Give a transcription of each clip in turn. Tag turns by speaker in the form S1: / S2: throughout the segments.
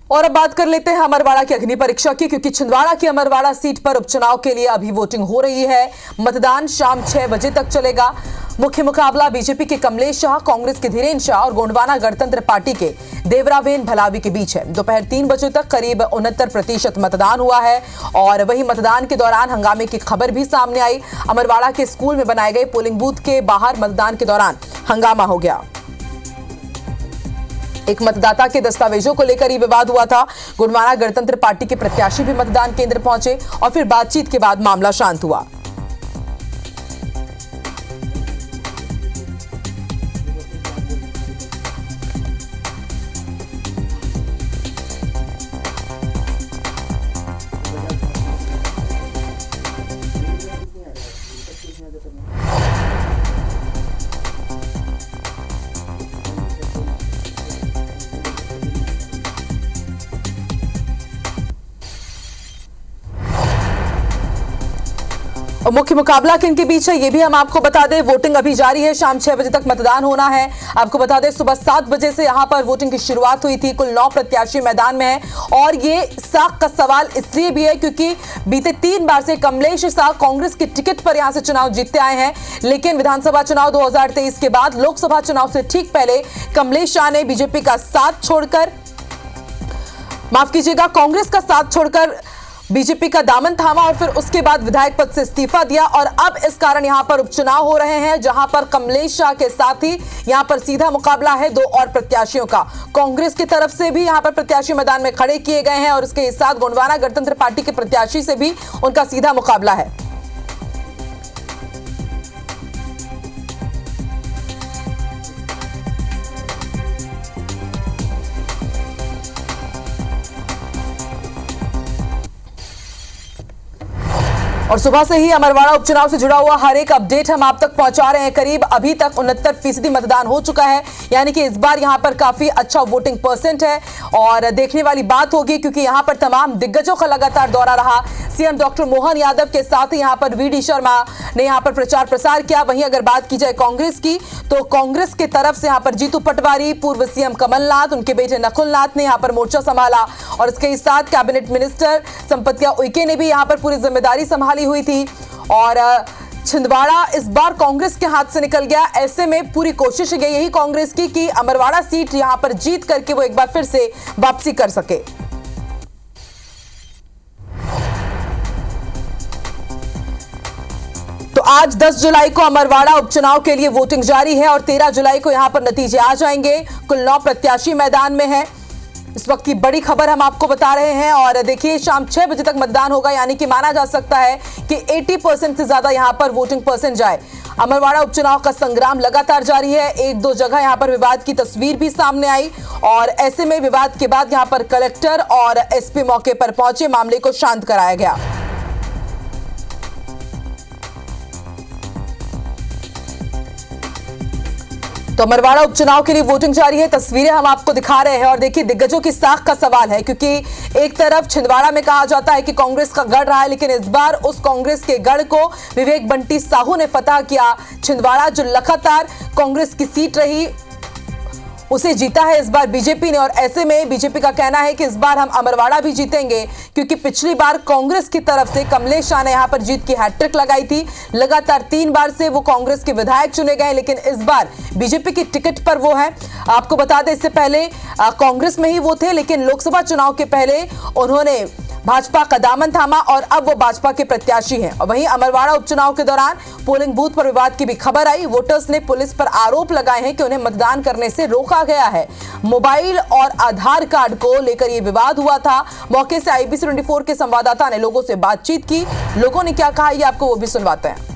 S1: और अब बात कर लेते हैं अमरवाड़ा की अग्नि परीक्षा की, क्योंकि छिंदवाड़ा की अमरवाड़ा सीट पर उपचुनाव के लिए अभी वोटिंग हो रही है। मतदान शाम 6 बजे तक चलेगा। मुख्य मुकाबला बीजेपी के कमलेश शाह, कांग्रेस के धीरेन्द्र शाह और गोंडवाना गणतंत्र पार्टी के देवरावेन भलावी के बीच है। दोपहर 3 बजे तक करीब 69% मतदान हुआ है और वही मतदान के दौरान हंगामे की खबर भी सामने आई। अमरवाड़ा के स्कूल में बनाए गए पोलिंग बूथ के बाहर मतदान के दौरान हंगामा हो गया। एक मतदाता के दस्तावेजों को लेकर ही विवाद हुआ था। गोंडवाना गणतंत्र पार्टी के प्रत्याशी भी मतदान केंद्र पहुंचे और फिर बातचीत के बाद मामला शांत हुआ। और मुख्य मुकाबला किनके बीच है ये भी हम आपको बता दें। वोटिंग अभी जारी है, शाम 6 बजे तक मतदान होना है। आपको बता दें सुबह 7 बजे से यहां पर वोटिंग की शुरुआत हुई थी। कुल 9 प्रत्याशी मैदान में हैं और ये साख का सवाल इसलिए भी है क्योंकि बीते 3 बार से कमलेश शाह कांग्रेस के टिकट पर यहां से चुनाव जीतते आए हैं, लेकिन विधानसभा चुनाव 2023 के बाद लोकसभा चुनाव से ठीक पहले कमलेश शाह ने बीजेपी का साथ छोड़कर, माफ कीजिएगा, कांग्रेस का साथ छोड़कर बीजेपी का दामन थामा और फिर उसके बाद विधायक पद से इस्तीफा दिया। और अब इस कारण यहां पर उपचुनाव हो रहे हैं, जहां पर कमलेश शाह के साथ ही यहां पर सीधा मुकाबला है 2 और प्रत्याशियों का। कांग्रेस की तरफ से भी यहां पर प्रत्याशी मैदान में खड़े किए गए हैं और इसके साथ गोंडवाना गणतंत्र पार्टी के प्रत्याशी से भी उनका सीधा मुकाबला है। और सुबह से ही अमरवाड़ा उपचुनाव से जुड़ा हुआ हर एक अपडेट हम आप तक पहुंचा रहे हैं। करीब अभी तक 69% मतदान हो चुका है, यानी कि इस बार यहां पर काफी अच्छा वोटिंग परसेंट है। और देखने वाली बात होगी क्योंकि यहां पर तमाम दिग्गजों का लगातार दौरा रहा। सीएम डॉक्टर मोहन यादव के साथ ही यहां पर वीडी शर्मा ने यहां पर प्रचार प्रसार किया। वहीं अगर बात की जाए कांग्रेस की, तो कांग्रेस के तरफ से यहां पर जीतू पटवारी, पूर्व सीएम कमलनाथ, उनके बेटे नकुलनाथ ने यहां पर मोर्चा संभाला और इसके साथ कैबिनेट मिनिस्टर संपत्तिया उइके ने भी यहां पर पूरी जिम्मेदारी संभाली हुई थी। और छिंदवाड़ा इस बार कांग्रेस के हाथ से निकल गया। ऐसे में पूरी कोशिश यही कांग्रेस की कि अमरवाड़ा सीट यहां पर जीत करके वो एक बार फिर से वापसी कर सके। तो आज 10 जुलाई को अमरवाड़ा उपचुनाव के लिए वोटिंग जारी है और 13 जुलाई को यहां पर नतीजे आ जाएंगे। कुल 9 प्रत्याशी मैदान में हैं। इस वक्त की बड़ी खबर हम आपको बता रहे हैं और देखिए शाम 6 बजे तक मतदान होगा, यानी कि माना जा सकता है कि 80% से ज्यादा यहां पर वोटिंग परसेंट जाए। अमरवाड़ा उपचुनाव का संग्राम लगातार जारी है। 1-2 जगह यहां पर विवाद की तस्वीर भी सामने आई और ऐसे में विवाद के बाद यहां पर कलेक्टर और एसपी मौके पर पहुंचे, मामले को शांत कराया गया। तो अमरवाड़ा उपचुनाव के लिए वोटिंग जारी है, तस्वीरें हम आपको दिखा रहे हैं और देखिए दिग्गजों की साख का सवाल है, क्योंकि एक तरफ छिंदवाड़ा में कहा जाता है कि कांग्रेस का गढ़ रहा है, लेकिन इस बार उस कांग्रेस के गढ़ को विवेक बंटी साहू ने फतह किया। छिंदवाड़ा जो लगातार कांग्रेस की सीट रही उसे जीता है इस बार बीजेपी ने और ऐसे में बीजेपी का कहना है कि इस बार हम अमरवाड़ा भी जीतेंगे, क्योंकि पिछली बार कांग्रेस की तरफ से कमलेश शाह ने यहां पर जीत की हैट्रिक लगाई थी। लगातार 3 बार से वो कांग्रेस के विधायक चुने गए, लेकिन इस बार बीजेपी की टिकट पर वो है। आपको बता दें इससे पहले कांग्रेस में ही वो थे, लेकिन लोकसभा चुनाव के पहले उन्होंने भाजपा का दामन थामा और अब वो भाजपा के प्रत्याशी हैं। और वहीं अमरवाड़ा उपचुनाव के दौरान पोलिंग बूथ पर विवाद की भी खबर आई। वोटर्स ने पुलिस पर आरोप लगाए हैं कि उन्हें मतदान करने से रोका गया है। मोबाइल और आधार कार्ड को लेकर यह विवाद हुआ था। मौके से IBC 24 के संवाददाता ने लोगों से बातचीत की। लोगों ने क्या कहा ये आपको वो भी सुनवाते हैं।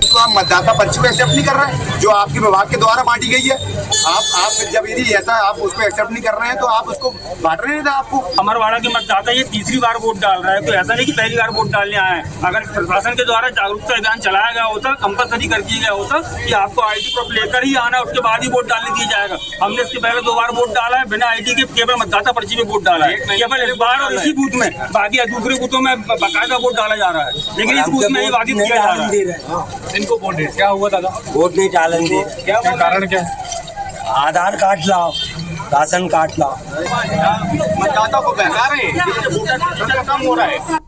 S2: तो आप मतदाता पर्ची को एक्सेप्ट नहीं कर रहे हैं जो आपके विभाग के द्वारा बांटी गई है। आप जब यदि ऐसा आप उसको एक्सेप्ट नहीं कर रहे हैं तो आप उसको बांट रहे हैं। आपको
S3: अमरवाड़ा के मतदाता ये तीसरी बार वोट डाल रहा है, तो ऐसा नहीं कि पहली बार वोट डालने आए हैं। अगर प्रशासन के द्वारा जागरूकता अभियान चलाया गया होता, कंपलसरी कर दिया गया होता कि आपको ID प्रूफ लेकर ही आना, उसके बाद ही वोट डालने दिया जाएगा। हमने इसके पहले 2 बार वोट डाला है बिना ID के, केवल मतदाता पर्ची में वोट डाला है केवल इस बार और इसी बूथ में। बाकी दूसरे बूथों में बाकायदा वोट डाला जा रहा है, लेकिन इस बूथ में ये बाधित किया जा रहा है।
S4: इनको वोट क्या हुआ दादा?
S5: वोट नहीं डालेंगे।
S4: क्या कारण क्या है?
S5: आधार कार्ड लाओ।
S4: राशन कार्ड ला।
S2: मतदाता को बहका रहे हैं, इससे वोटर प्रतिशत कम हो रहा है।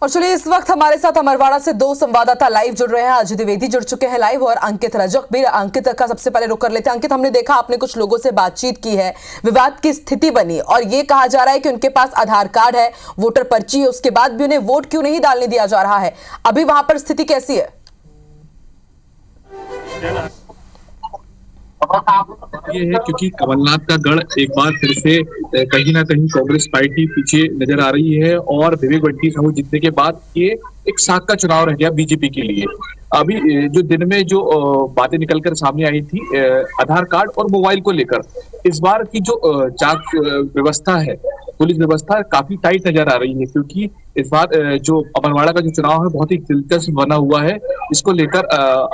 S1: और चलिए इस वक्त हमारे साथ अमरवाड़ा से दो संवाददाता लाइव जुड़ रहे हैं। अजय द्विवेदी जुड़ चुके हैं लाइव और अंकित रजक भी। अंकित का सबसे पहले रुख कर लेते हैं। अंकित, हमने देखा आपने कुछ लोगों से बातचीत की है, विवाद की स्थिति बनी और ये कहा जा रहा है कि उनके पास आधार कार्ड है, वोटर पर्ची है, उसके बाद भी उन्हें वोट क्यों नहीं डालने दिया जा रहा है। अभी वहां पर स्थिति कैसी है?
S5: ये है क्योंकि कमलनाथ का गढ़ एक बार फिर से कहीं ना कहीं कांग्रेस पार्टी पीछे नजर आ रही है और विवेक बंटी साहू जीतने के बाद ये एक साख का चुनाव रह गया बीजेपी के लिए। अभी जो दिन में जो बातें निकलकर सामने आई थी आधार कार्ड और मोबाइल को लेकर, इस बार की जो जांच व्यवस्था है, पुलिस व्यवस्था काफी टाइट नजर आ रही है क्योंकि इस बार जो अमरवाड़ा का जो चुनाव है बहुत ही दिलचस्प बना हुआ है। इसको लेकर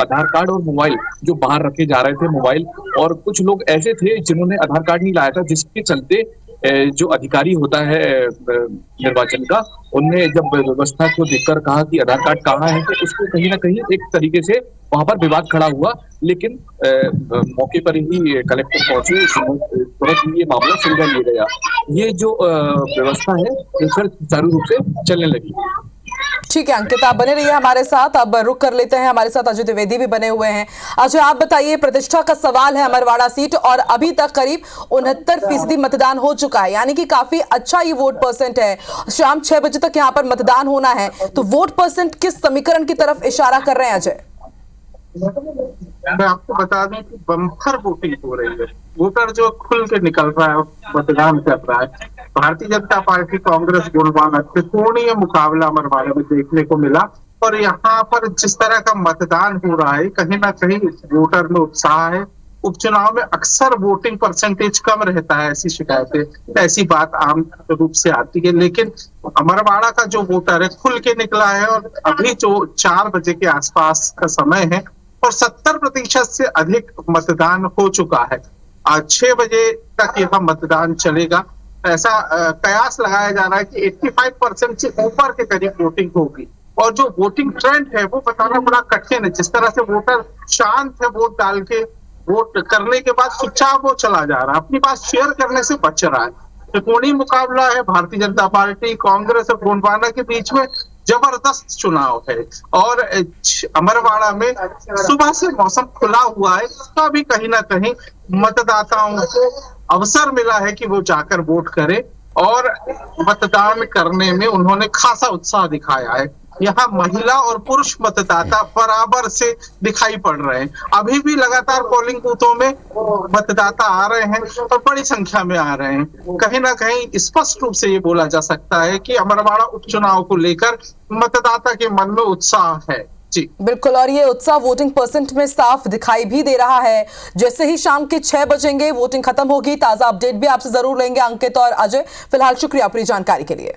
S5: आधार कार्ड और मोबाइल जो बाहर रखे जा रहे थे, मोबाइल, और कुछ लोग ऐसे थे जिन्होंने आधार कार्ड नहीं लाया था, जिसके चलते जो अधिकारी होता है निर्वाचन का, उनने जब व्यवस्था को देखकर कहा कि आधार कार्ड कहाँ है, तो उसको कहीं ना कहीं एक तरीके से वहां पर विवाद खड़ा हुआ। लेकिन मौके पर ही कलेक्टर पहुंचे, तुरंत ही ये मामला सुलझा लिया गया। ये जो व्यवस्था है ये फिर चालू रूप से चलने लगी।
S1: ठीक है अंकित, आप बने रहिए हमारे साथ। अब रुक कर लेते हैं, हमारे साथ अजय द्विवेदी भी बने हुए हैं। अजय, आप बताइए, प्रतिष्ठा का सवाल है अमरवाड़ा सीट और अभी तक करीब 69% मतदान हो चुका है, यानी कि काफी अच्छा ये वोट परसेंट है। शाम 6 बजे तक यहाँ पर मतदान होना है, तो वोट परसेंट किस समीकरण की तरफ इशारा कर रहे हैं अजय?
S6: मैं आपको बता दूं कि बम्पर वोटिंग हो रही है। वोटर जो खुल के निकल रहा है, मतदान कर रहा है। भारतीय जनता पार्टी कांग्रेस गोलमाल त्रिकोणीय मुकाबला अमरवाड़ा में देखने को मिला और यहाँ पर जिस तरह का मतदान हो रहा है, कहीं ना कहीं वोटर में उत्साह है। उपचुनाव में अक्सर वोटिंग परसेंटेज कम रहता है, ऐसी शिकायतें, ऐसी बात आम रूप से आती है। लेकिन अमरवाड़ा का जो वोटर है खुल के निकला है और अभी जो 4 बजे के आसपास का समय है और 70% से अधिक मतदान हो चुका है। आज 6 बजे तक यह मतदान चलेगा। ऐसा कयास लगाया जा रहा है कि 85% से ऊपर के करीब वोटिंग होगी और जो वोटिंग ट्रेंड है वो बताना बड़ा कठिन है। जिस तरह से वोटर शांत है, वोट डाल के वोट करने के बाद चुपचाप वो चला जा रहा है, अपनी बात शेयर करने से बच रहा है। त्रिकोणीय मुकाबला है, भारतीय जनता पार्टी कांग्रेस और गोंडवाना के बीच में जबरदस्त चुनाव है और अमरवाड़ा में सुबह से मौसम खुला हुआ है, इसका भी कहीं ना कहीं मतदाताओं को अवसर मिला है कि वो जाकर वोट करें और मतदान करने में उन्होंने खासा उत्साह दिखाया है। यहाँ महिला और पुरुष मतदाता बराबर से दिखाई पड़ रहे हैं। अभी भी लगातार पोलिंग बूथों में मतदाता आ रहे हैं और बड़ी संख्या में आ रहे हैं। कहीं ना कहीं स्पष्ट रूप से ये बोला जा सकता है कि अमरवाड़ा उपचुनाव को लेकर मतदाता के मन में उत्साह है। जी
S1: बिल्कुल, और ये उत्साह वोटिंग परसेंट में साफ दिखाई भी दे रहा है। जैसे ही शाम के 6 बजेंगे वोटिंग खत्म होगी, ताजा अपडेट भी आपसे जरूर लेंगे अंकित और अजय। फिलहाल शुक्रिया अपनी जानकारी के लिए।